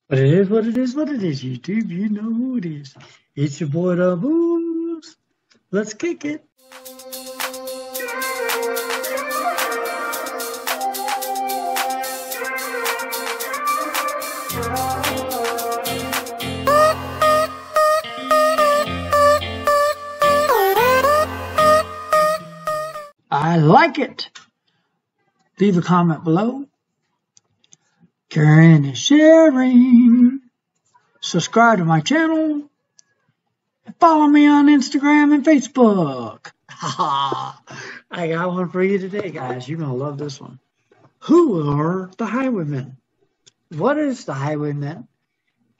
But it is what it is, what it is. YouTube, you know who it is. It's your boy, the Booze. Let's kick it. I like it. Leave a comment below. Caring and sharing. Subscribe to my channel. Follow me on Instagram and Facebook. I got one for you today, guys. You're going to love this one. Who are the Highwaymen? What is the Highwaymen?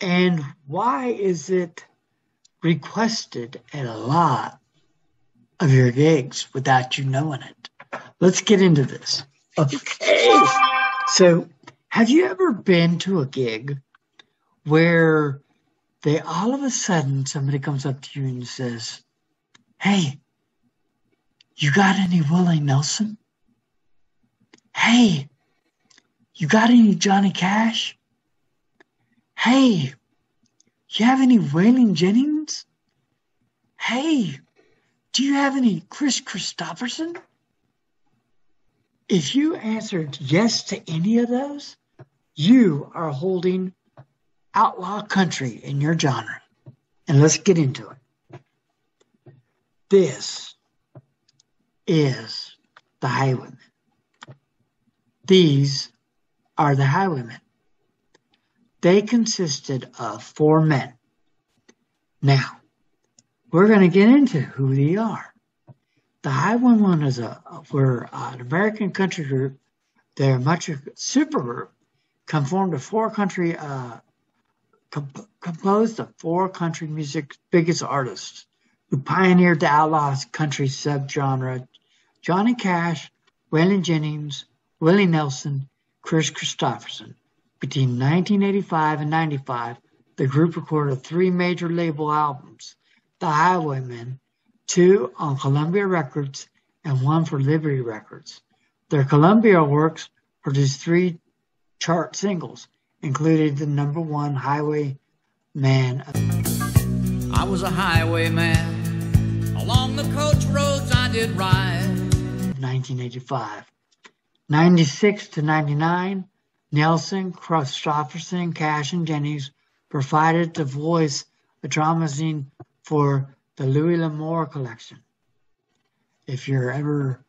And why is it requested at a lot of your gigs without you knowing it? Let's get into this. Okay. So, have you ever been to a gig where they all of a sudden somebody comes up to you and says, "Hey, you got any Willie Nelson? Hey, you got any Johnny Cash? Hey, you have any Waylon Jennings? Hey, do you have any Kris Kristofferson?" If you answered yes to any of those, you are holding outlaw country in your genre. And let's get into it. This is the Highwaymen. These are the Highwaymen. They consisted of 4 men. Now, we're going to get into who they are. The Highwaymen were an American country group. They're much a super group, composed of 4 country music's biggest artists who pioneered the outlaw country subgenre: Johnny Cash, Waylon Jennings, Willie Nelson, Kris Kristofferson. Between 1985 and 95, the group recorded 3 major label albums: The Highwaymen, 2 on Columbia Records, and 1 for Liberty Records. Their Columbia works produced 3 chart singles, including the #1 Highwayman. I was a highwayman. Along the coach roads I did ride. 1985. 96 to 99, Nelson, Kristofferson, Cash, and Jennings provided the voice of dramatizing for the Louis L'Amour collection. If you're ever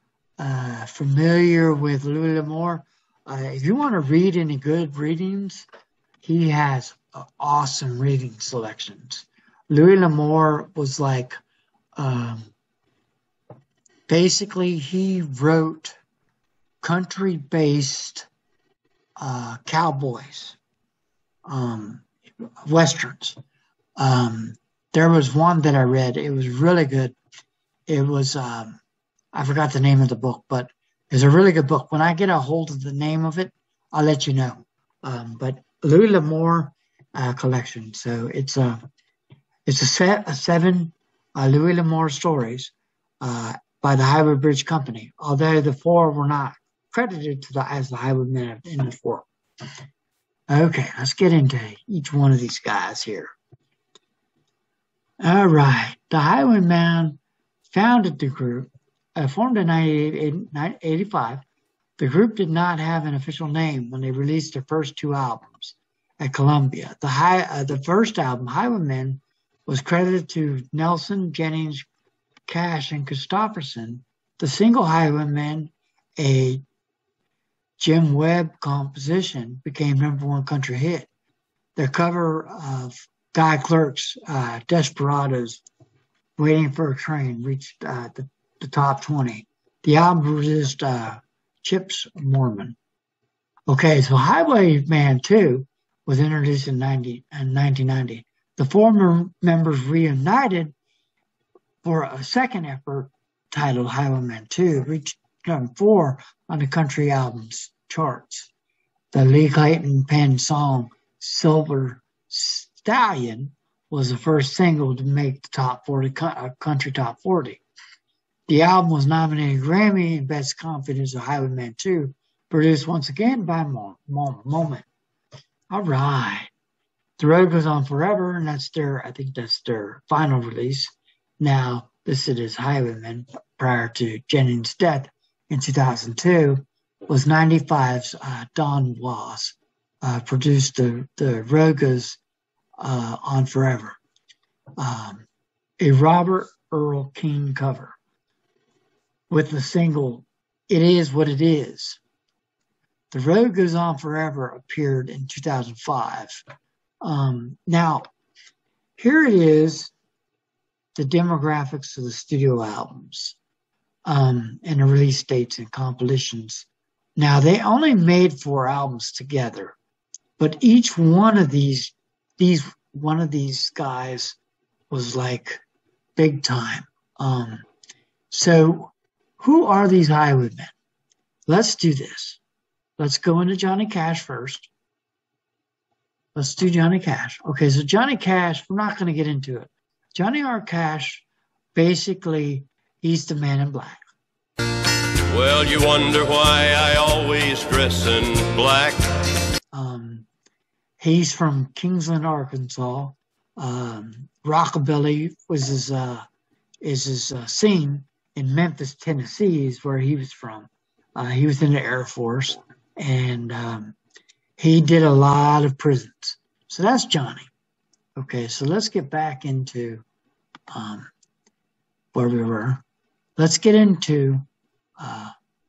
familiar with Louis L'Amour, if you want to read any good readings, he has awesome reading selections. Louis L'Amour was like, basically he wrote country-based cowboys, westerns. There was one that I read. It was really good. It was, I forgot the name of the book, but it's a really good book. When I get a hold of the name of it, I'll let you know. But Louis L'Amour collection. So it's a set of 7 Louis L'Amour stories by the Highway Bridge Company, although the 4 were not credited to as the Highwaymen in the 4. Okay, let's get into each one of these guys here. All right, the Highwaymen founded the group, formed in 1985. The group did not have an official name when they released their first 2 albums at Columbia. The first album, Highwaymen, was credited to Nelson, Jennings, Cash, and Kristofferson. The single Highwaymen, a Jim Webb composition, became #1 country hit. Their cover of Guy Clark's Desperados, Waiting for a Train, reached the top 20. The album released Chips Mormon. Okay, so Highwayman 2 was introduced in 1990. The 4 members reunited for a second effort titled Highwayman 2, reached number 4 on the country albums charts. The Lee Clayton penned song Silver Stallion was the first single to make the top 40 country top 40. The album was nominated Grammy in Best Confidence of Highwayman 2, produced once again by Moment. All right. The Road Goes On Forever, and I think that's their final release. Now listed as Highwayman prior to Jennings' death in 2002, was 95's Don Was produced the Road Goes On Forever, a Robert Earl King cover with the single It Is What It Is. The Road Goes On Forever appeared in 2005. Now, here it is, the demographics of the studio albums and the release dates and compilations. Now, they only made 4 albums together, but each one of these guys was like big time. So who are these Highwaymen? Let's do this. Let's go into Johnny Cash first. Let's do Johnny Cash. Okay, so Johnny Cash, we're not going to get into it. Johnny R. Cash, basically, he's the man in black. Well, you wonder why I always dress in black. He's from Kingsland, Arkansas. Rockabilly was his scene in Memphis, Tennessee, is where he was from. He was in the Air Force, and he did a lot of prisons. So that's Johnny. Okay, so let's get back into where we were. Let's get into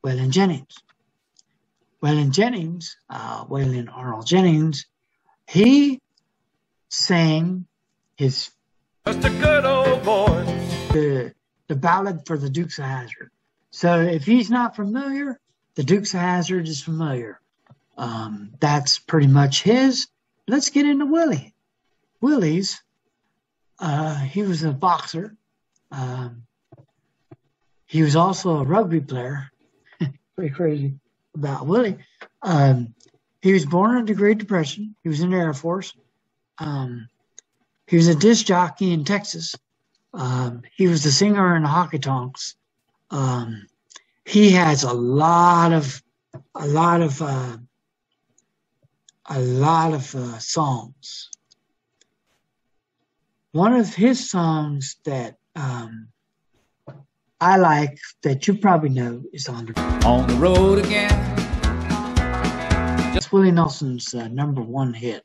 Waylon Jennings. Waylon Jennings, Waylon Arnold Jennings, he sang his Just a good old boy. The ballad for the Dukes of Hazzard. So if he's not familiar, the Dukes of Hazzard is familiar. That's pretty much his. Let's get into Willie. Willie's, he was a boxer. He was also a rugby player. Pretty crazy about Willie. He was born in the Great Depression. He was in the Air Force. He was a disc jockey in Texas. He was the singer in the Hockey Tonks. He has a lot of songs. One of his songs that I like, that you probably know, is On the Road Again. That's Willie Nelson's #1 hit.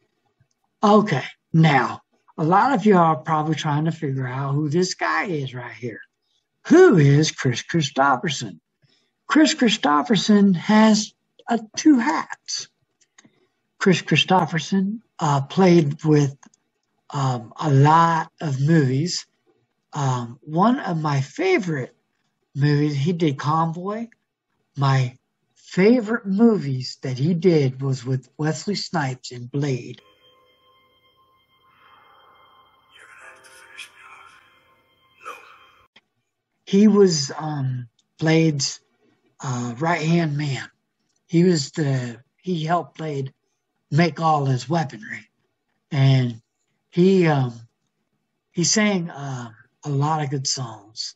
Okay, now, a lot of you are probably trying to figure out who this guy is right here. Who is Kris Kristofferson? Kris Kristofferson has 2 hats. Kris Kristofferson played with a lot of movies. One of my favorite movies, he did Convoy. My favorite movies that he did was with Wesley Snipes in Blade. You're gonna have to finish me off. No. He was Blade's right-hand man. He helped Blade make all his weaponry. And he sang a lot of good songs.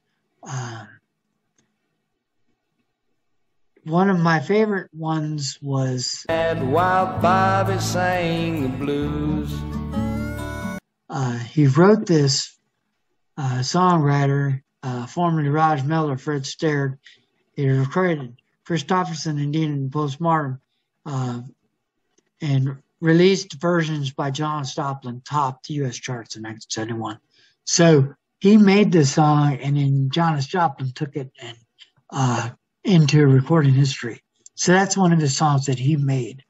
One of my favorite ones was While Bobby sang the blues. He wrote this songwriter, formerly Raj Miller, Fred Starrett. He recorded Kristofferson and Dean in Postmortem, and released versions by John Stoplin, topped the U.S. charts in 1971. So he made this song, and then John Joplin took it and into recording history. So that's one of the songs that he made.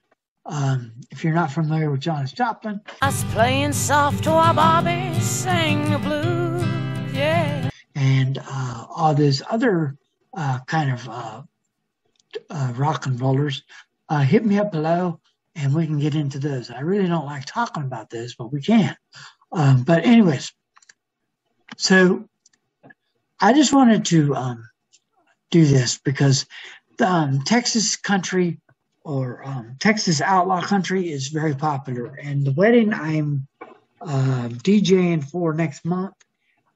If you're not familiar with John Joplin, Us playing soft while Bobby sang the blues, yeah. And all those other kind of rock and rollers, hit me up below and we can get into those. I really don't like talking about this, but we can. But anyways, so I just wanted to do this because Texas country or Texas outlaw country is very popular. And the wedding I'm DJing for next month,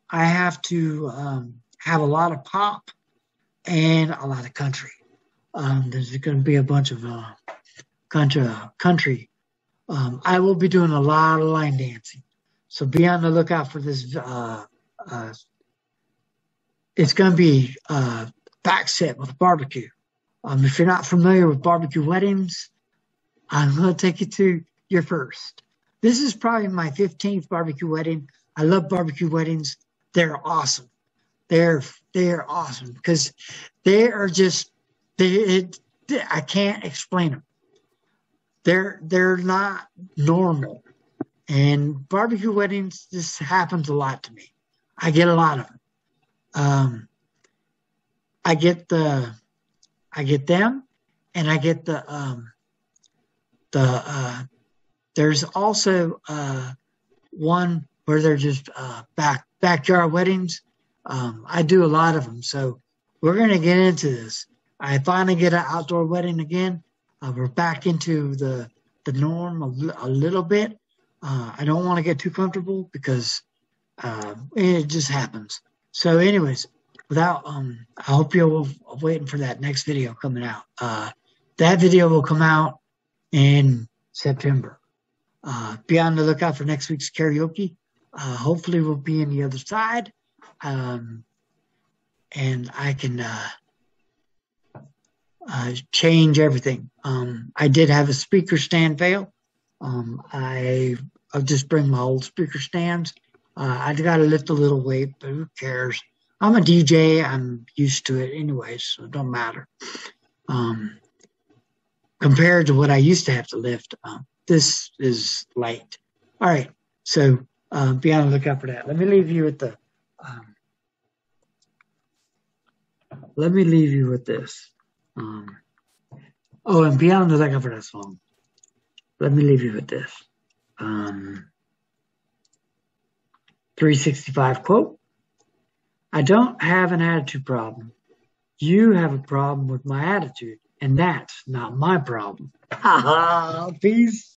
I have to have a lot of pop and a lot of country. There's going to be a bunch of country I will be doing a lot of line dancing. So be on the lookout for this. It's going to be back set with a barbecue. If you're not familiar with barbecue weddings, I'm going to take you to your first. This is probably my 15th barbecue wedding. I love barbecue weddings. They're awesome. They're awesome because they are just I can't explain them. They're not normal. And barbecue weddings, this happens a lot to me. I get a lot of them. I get them, and I get there's also one where they're just backyard weddings. I do a lot of them, so we're gonna get into this. I finally get an outdoor wedding again. We're back into the norm a little bit. I don't want to get too comfortable because it just happens. So anyways, I hope you're waiting for that next video coming out. That video will come out in September. Be on the lookout for next week's karaoke. Hopefully we'll be on the other side. And I can change everything. I did have a speaker stand fail. I'll just bring my old speaker stands. I got to lift a little weight, but who cares? I'm a DJ. I'm used to it anyways, so it don't matter. Compared to what I used to have to lift, this is light. All right, so be on the lookout for that. Let me leave you with the. Let me leave you with this. Oh, and be on the lookout for that song. Let me leave you with this. 365 quote. I don't have an attitude problem. You have a problem with my attitude, and that's not my problem. Ha ha. Peace.